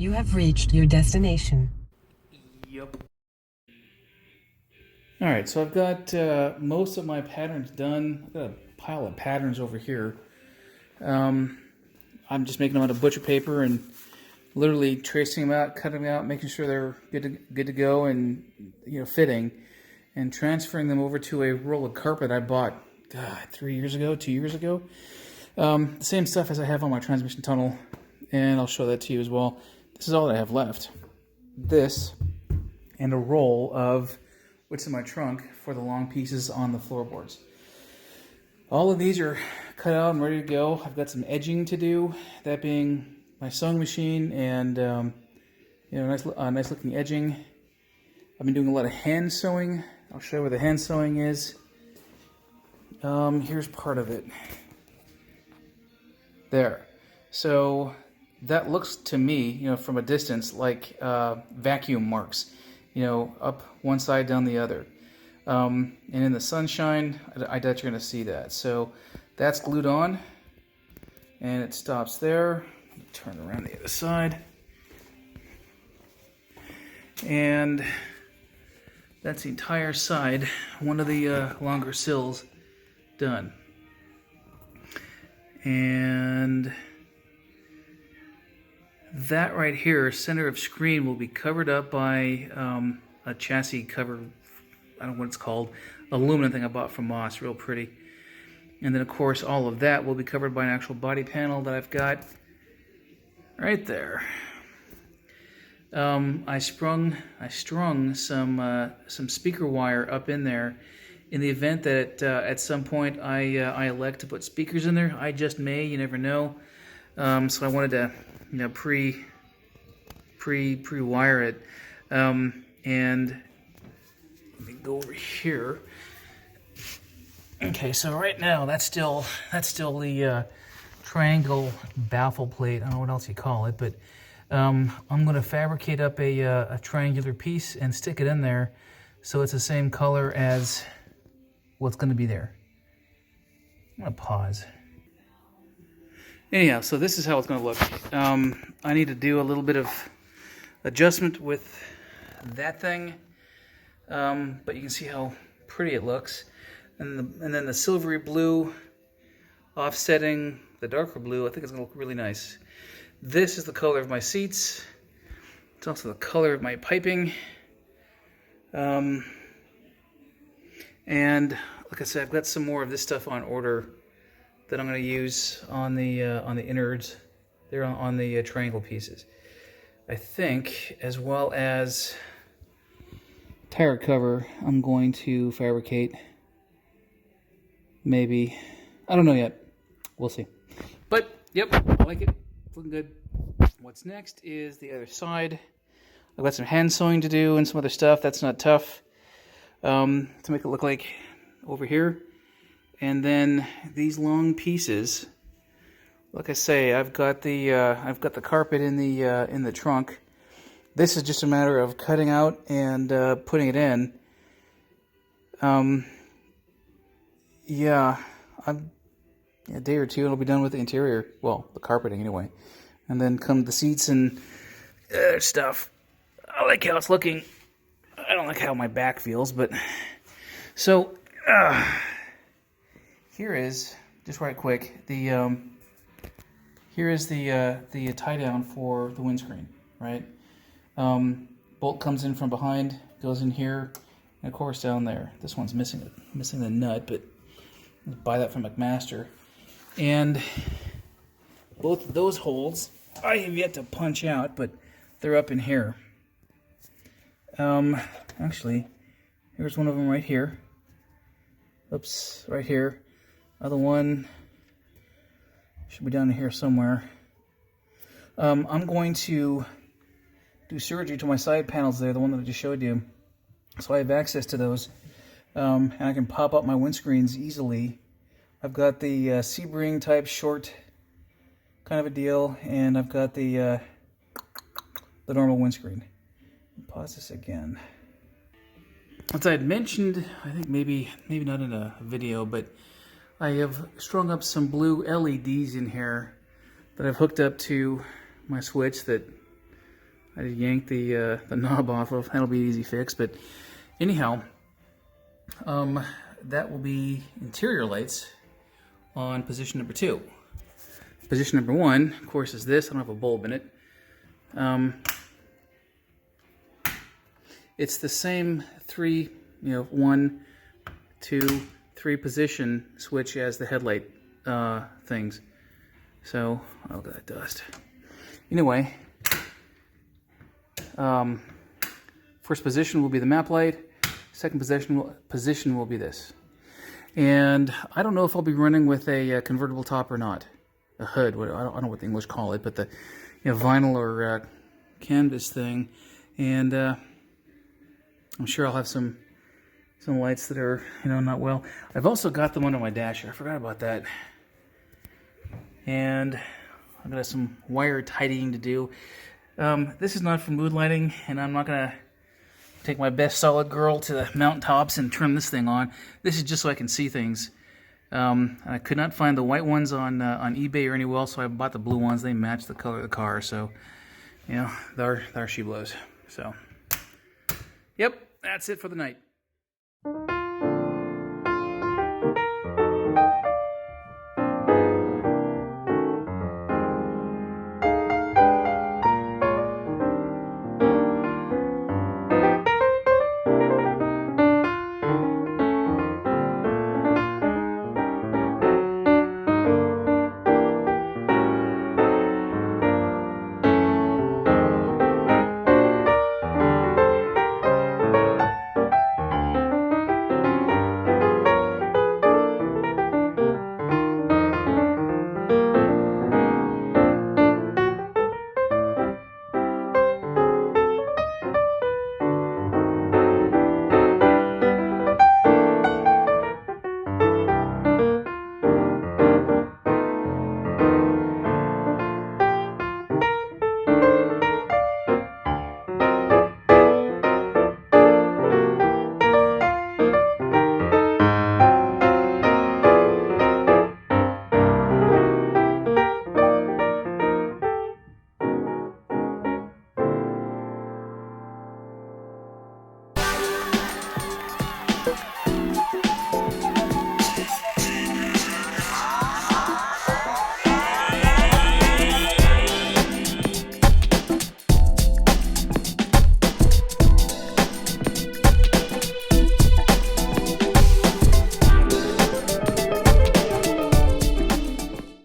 You have reached your destination. Yep. All right, so I've got most of my patterns done. I've got a pile of patterns over here. Um, I'm just making them out of butcher paper and literally tracing them out, cutting them out, making sure they're good to go and fitting, and transferring them over to a roll of carpet I bought 2 years ago. The same stuff as I have on my transmission tunnel, and I'll show that to you as well. This is all that I have left. This and a roll of what's in my trunk for the long pieces on the floorboards. All of these are cut out and ready to go. I've got some edging to do, that being my sewing machine and nice looking edging. I've been doing a lot of hand sewing. I'll show you where the hand sewing is. Here's part of it. There. So that looks to me, from a distance, like vacuum marks. Up one side, down the other. And in the sunshine, I doubt you're going to see that. So that's glued on, and it stops there. Turn around the other side. And that's the entire side, one of the longer sills done. And that right here, center of screen, will be covered up by a chassis cover. I don't know what it's called. Aluminum thing I bought from Moss, real pretty. And then of course all of that will be covered by an actual body panel that I've got right there. I strung some speaker wire up in there in the event that at some point I elect to put speakers in there. I just may, you never know. So I wanted to pre-wire it. And let me go over here. Okay, so right now that's still the triangle baffle plate. I don't know what else you call it, but I'm going to fabricate up a triangular piece and stick it in there so it's the same color as what's going to be there. I'm going to pause. Anyhow, so this is how it's going to look. I need to do a little bit of adjustment with that thing, but you can see how pretty it looks. And then the silvery blue offsetting the darker blue, I think it's going to look really nice. This is the color of my seats. It's also the color of my piping. And like I said, I've got some more of this stuff on order that I'm going to use on the innards. They're on the triangle pieces, I think, as well as tire cover. I'm going to fabricate. Maybe, I don't know yet. We'll see. But yep, I like it. It's looking good. What's next is the other side. I've got some hand sewing to do and some other stuff. That's not tough. To make it look like over here. And then these long pieces, like I say, I've got the carpet in the trunk. This is just a matter of cutting out and putting it in. A day or two, and I'll be done with the interior. Well, the carpeting anyway. And then come the seats and stuff. I like how it's looking. I don't like how my back feels, but so. Here is, just right quick, here is the tie down for the windscreen, right? Bolt comes in from behind, goes in here, and of course down there. This one's missing the nut, but I'll buy that from McMaster. And both of those holes I have yet to punch out, but they're up in here. Actually, here's one of them right here. Oops, right here. Other one should be down here somewhere. I'm going to do surgery to my side panels there, the one that I just showed you. So I have access to those. And I can pop up my windscreens easily. I've got the Sebring type short kind of a deal, and I've got the normal windscreen. Pause this again. As I had mentioned, I think maybe not in a video, but I have strung up some blue LEDs in here that I've hooked up to my switch that I just yanked the knob off of. That'll be an easy fix. But anyhow, that will be interior lights on position number 2. Position number 1, of course, is this. I don't have a bulb in it. It's the same 1, 2, 3 position switch as the headlight things. So, oh, look at that dust. Anyway, first position will be the map light. Second position will be this. And I don't know if I'll be running with a convertible top or not. A hood, I don't know what the English call it, but the vinyl or canvas thing. And I'm sure I'll have some lights that are not well. I've also got them under my dasher. I forgot about that. And I've got some wire tidying to do. This is not for mood lighting, and I'm not gonna take my best solid girl to the mountaintops and turn this thing on. This is just so I can see things. I could not find the white ones on eBay or anywhere else, so I bought the blue ones. They match the color of the car, so there she blows. So, yep, that's it for the night.